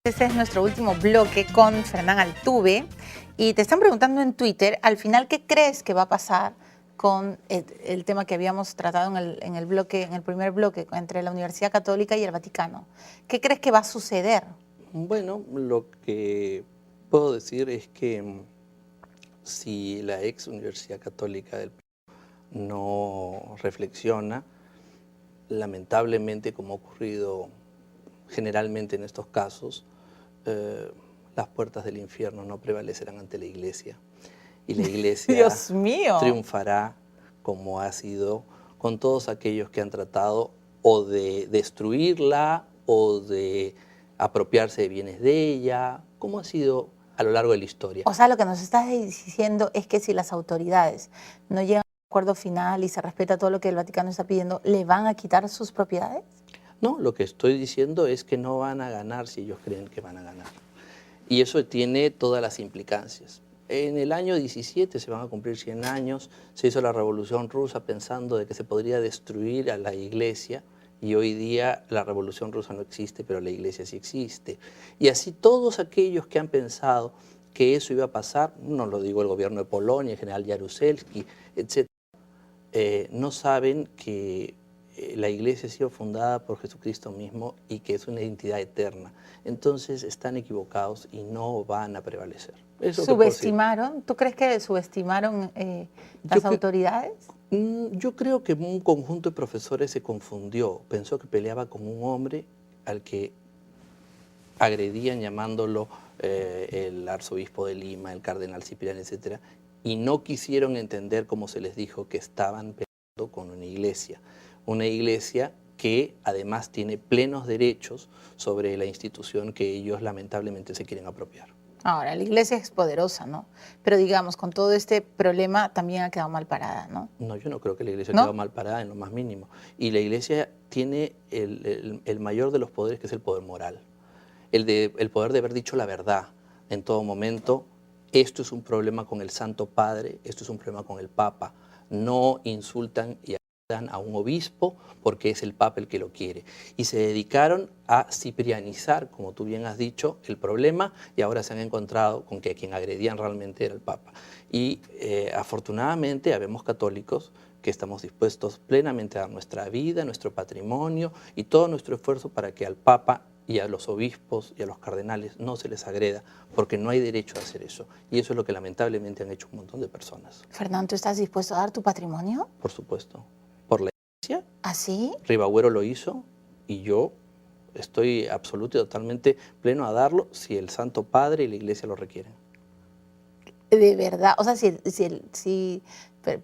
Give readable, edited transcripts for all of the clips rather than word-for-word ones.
Este es nuestro último bloque con Fernán Altuve y te están preguntando en Twitter, al final, ¿qué crees que va a pasar con el tema que habíamos tratado en el primer bloque entre la Universidad Católica y el Vaticano? ¿Qué crees que va a suceder? Bueno, lo que puedo decir es que si la ex Universidad Católica del Perú no reflexiona, lamentablemente, como ha ocurrido generalmente en estos casos, las puertas del infierno no prevalecerán ante la Iglesia. Y la Iglesia Dios mío. triunfará como ha sido con todos aquellos que han tratado o de destruirla o de apropiarse de bienes de ella, como ha sido a lo largo de la historia. O sea, lo que nos estás diciendo es que si las autoridades no llegan a un acuerdo final y se respeta todo lo que el Vaticano está pidiendo, ¿le van a quitar sus propiedades? No, lo que estoy diciendo es que no van a ganar si ellos creen que van a ganar. Y eso tiene todas las implicancias. En el año 17 se van a cumplir 100 años, se hizo la Revolución Rusa pensando de que se podría destruir a la Iglesia, y hoy día la Revolución Rusa no existe, pero la Iglesia sí existe. Y así todos aquellos que han pensado que eso iba a pasar, no lo digo el gobierno de Polonia, el general Jaruzelski, etc., no saben que la Iglesia ha sido fundada por Jesucristo mismo y que es una entidad eterna. Entonces están equivocados y no van a prevalecer. ¿Subestimaron? ¿Tú crees que subestimaron las autoridades? Yo creo que un conjunto de profesores se confundió. Pensó que peleaba con un hombre al que agredían llamándolo el arzobispo de Lima, el cardenal Cipriano, etc. Y no quisieron entender, como se les dijo, que estaban peleando con una iglesia que además tiene plenos derechos sobre la institución que ellos lamentablemente se quieren apropiar. Ahora, la Iglesia es poderosa, ¿no? Pero digamos, con todo este problema también ha quedado mal parada, ¿no? No, yo no creo que la Iglesia quedó mal parada en lo más mínimo. Y la Iglesia tiene el mayor de los poderes, que es el poder moral. El poder de haber dicho la verdad en todo momento. Esto es un problema con el Santo Padre, esto es un problema con el Papa. No insultan y dan a un obispo porque es el Papa el que lo quiere. Y se dedicaron a ciprianizar, como tú bien has dicho, el problema, y ahora se han encontrado con que quien agredían realmente era el Papa. Y afortunadamente habemos católicos que estamos dispuestos plenamente a dar nuestra vida, nuestro patrimonio y todo nuestro esfuerzo para que al Papa y a los obispos y a los cardenales no se les agreda, porque no hay derecho a hacer eso. Y eso es lo que lamentablemente han hecho un montón de personas. Fernando, ¿tú estás dispuesto a dar tu patrimonio? Por supuesto. Por la Iglesia. ¿Ah, sí? Ribagüero lo hizo y yo estoy absoluto y totalmente pleno a darlo si el Santo Padre y la Iglesia lo requieren. De verdad, o sea,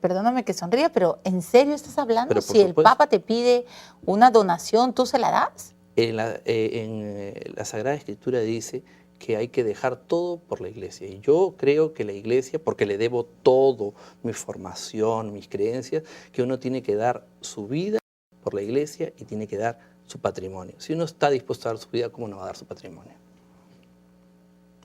perdóname que sonría, pero ¿en serio estás hablando? Pero si el Papa te pide una donación, ¿tú se la das? En la Sagrada Escritura dice que hay que dejar todo por la Iglesia. Y yo creo que la Iglesia, porque le debo todo, mi formación, mis creencias, que uno tiene que dar su vida por la Iglesia y tiene que dar su patrimonio. Si uno está dispuesto a dar su vida, ¿cómo no va a dar su patrimonio?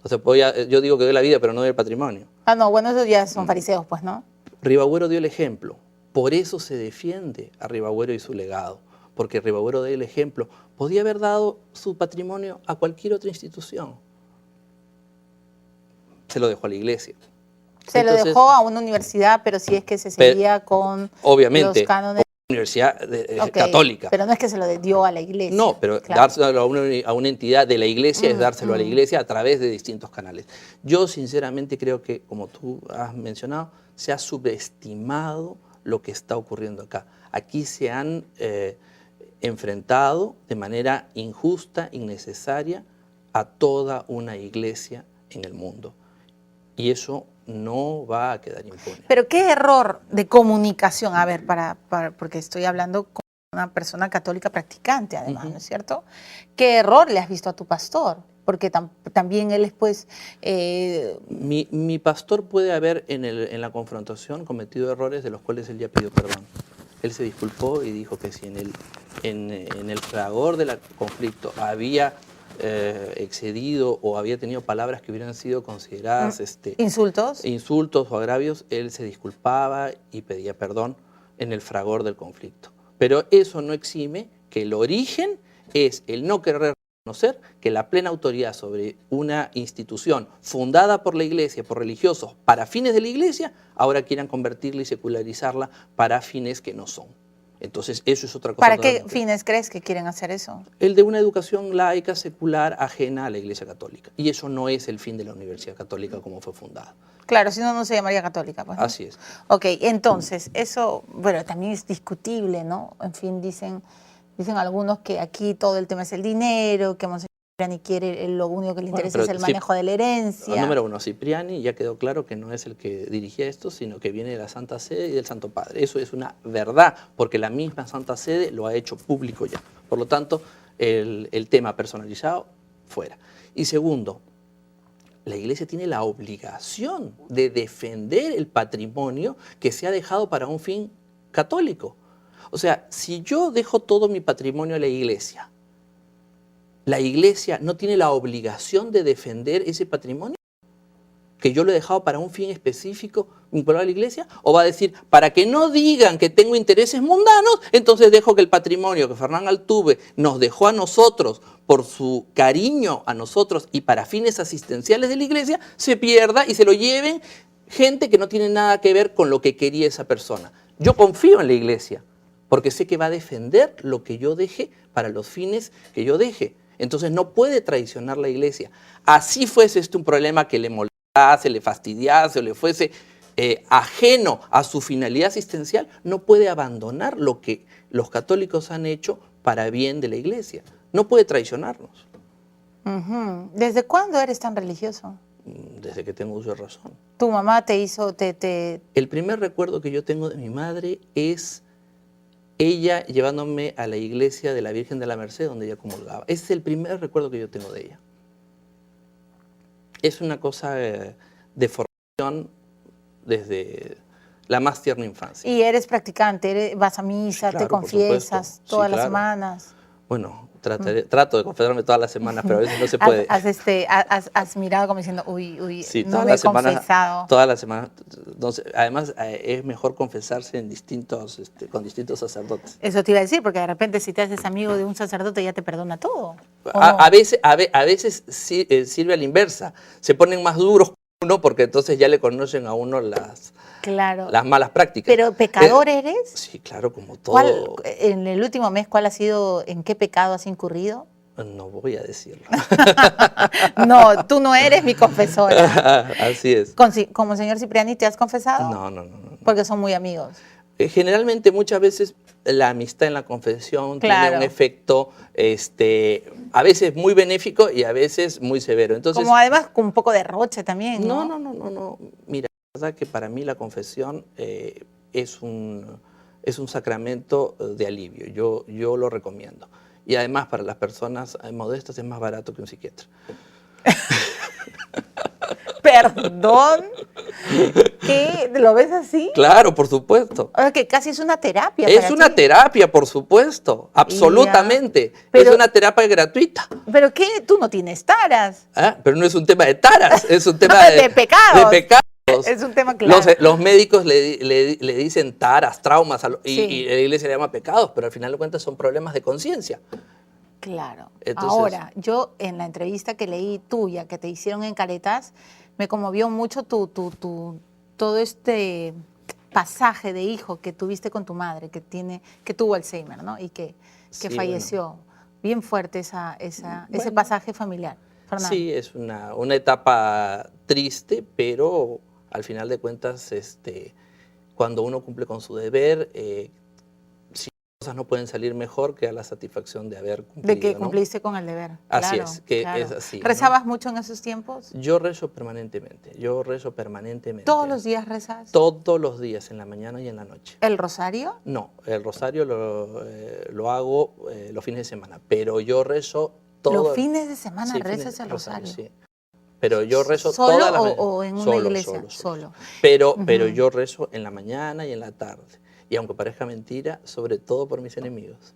O sea, yo digo que doy la vida, pero no doy el patrimonio. Ah, no, bueno, esos ya son fariseos, pues, ¿no? Ribagüero dio el ejemplo. Por eso se defiende a Ribagüero y su legado. Porque Ribagüero dio el ejemplo. Podía haber dado su patrimonio a cualquier otra institución. Se lo dejó a la Iglesia. Se lo dejó a una universidad, pero si es que se seguía con obviamente, los cánones. Universidad católica. Pero no es que se lo dio a la Iglesia. No, pero claro, dárselo a una entidad de la Iglesia es dárselo a la Iglesia a través de distintos canales. Yo sinceramente creo que, como tú has mencionado, se ha subestimado lo que está ocurriendo acá. Aquí se han enfrentado de manera injusta, innecesaria, a toda una iglesia en el mundo. Y eso no va a quedar impune. Pero qué error de comunicación, a ver, porque estoy hablando con una persona católica practicante además, ¿no es cierto? ¿Qué error le has visto a tu pastor? Porque también él es pues... Mi pastor puede haber en la confrontación cometido errores de los cuales él ya pidió perdón. Él se disculpó y dijo que si en el fragor del conflicto había excedido o había tenido palabras que hubieran sido consideradas insultos o agravios, él se disculpaba y pedía perdón en el fragor del conflicto. Pero eso no exime que el origen es el no querer reconocer que la plena autoridad sobre una institución fundada por la Iglesia, por religiosos, para fines de la Iglesia, ahora quieran convertirla y secularizarla para fines que no son. Entonces, eso es otra cosa. ¿Para qué fines crees que quieren hacer eso? El de una educación laica, secular, ajena a la Iglesia Católica. Y eso no es el fin de la Universidad Católica como fue fundada. Claro, si no, no se llamaría católica. Pues, ¿no? Así es. Ok, entonces, eso, bueno, también es discutible, ¿no? En fin, dicen algunos que aquí todo el tema es el dinero, que Monseñor Cipriani quiere, lo único que le interesa es el manejo de la herencia. Número uno, Cipriani ya quedó claro que no es el que dirigía esto, sino que viene de la Santa Sede y del Santo Padre. Eso es una verdad, porque la misma Santa Sede lo ha hecho público ya. Por lo tanto, el tema personalizado, fuera. Y segundo, la Iglesia tiene la obligación de defender el patrimonio que se ha dejado para un fin católico. O sea, si yo dejo todo mi patrimonio a la Iglesia no tiene la obligación de defender ese patrimonio que yo lo he dejado para un fin específico vinculado a la Iglesia, o va a decir, para que no digan que tengo intereses mundanos, entonces dejo que el patrimonio que Fernán Altuve nos dejó a nosotros por su cariño a nosotros y para fines asistenciales de la Iglesia, se pierda y se lo lleven gente que no tiene nada que ver con lo que quería esa persona. Yo confío en la Iglesia, porque sé que va a defender lo que yo deje para los fines que yo deje. Entonces no puede traicionar la Iglesia. Así fuese un problema que le molestase, le fastidiase o le fuese ajeno a su finalidad asistencial, no puede abandonar lo que los católicos han hecho para bien de la Iglesia. No puede traicionarnos. ¿Desde cuándo eres tan religioso? Desde que tengo uso de razón. ¿Tu mamá te hizo...? El primer recuerdo que yo tengo de mi madre es ella llevándome a la iglesia de la Virgen de la Merced, donde ella comulgaba. Ese es el primer recuerdo que yo tengo de ella. Es una cosa de formación desde la más tierna infancia. ¿Y eres practicante? ¿Vas a misa? Sí, claro, ¿te confiesas todas las semanas? Bueno, trato de confesarme todas las semanas, pero a veces no se puede. Has mirado como diciendo, uy, sí, no me he confesado. Todas las semanas. Entonces, además, es mejor confesarse con distintos sacerdotes. Eso te iba a decir, porque de repente si te haces amigo de un sacerdote ya te perdona todo. A veces sirve a la inversa. Se ponen más duros uno porque entonces ya le conocen a uno las malas prácticas. ¿Pero pecador eres? Sí, claro, como todo. En el último mes, ¿en qué pecado has incurrido? No voy a decirlo. No, tú no eres mi confesora. Así es. ¿Como señor Cipriani te has confesado? No. Porque son muy amigos. Generalmente, muchas veces, la amistad en la confesión tiene un efecto a veces muy benéfico y a veces muy severo. Entonces, como además con un poco de roche también, ¿no? No. Mira, la verdad que para mí la confesión es un sacramento de alivio. Yo lo recomiendo. Y además, para las personas modestas es más barato que un psiquiatra. ¿Perdón? ¿Qué? ¿Lo ves así? Claro, por supuesto. O sea, que casi es una terapia. Es una terapia, por supuesto, absolutamente. Pero, es una terapia gratuita. ¿Pero qué? Tú no tienes taras. Pero no es un tema de taras, es un tema de pecados. De pecados. Es un tema claro. Los médicos le dicen taras, traumas, y la Iglesia le llama pecados, pero al final de cuentas son problemas de conciencia. Claro. Entonces, ahora, yo en la entrevista que leí tuya, que te hicieron en Caritas, me conmovió mucho todo este pasaje de hijo que tuviste con tu madre, que tuvo Alzheimer, ¿no? Y que falleció. Bueno. Bien fuerte ese pasaje familiar. Fernando. Sí, es una etapa triste, pero al final de cuentas, cuando uno cumple con su deber, si las cosas no pueden salir mejor que a la satisfacción de haber cumplido. De que cumpliste con el deber. Así es, es así. ¿Rezabas mucho en esos tiempos? Yo rezo permanentemente, ¿Todos los días rezas? Todos los días, en la mañana y en la noche. ¿El rosario? No, el rosario lo hago los fines de semana, pero yo rezo ¿Los fines de semana rezas el rosario? Sí. Pero yo rezo ¿Solo todas las mañanas. ¿O en una iglesia? Solo. Pero yo rezo en la mañana y en la tarde. Y aunque parezca mentira, sobre todo por mis enemigos.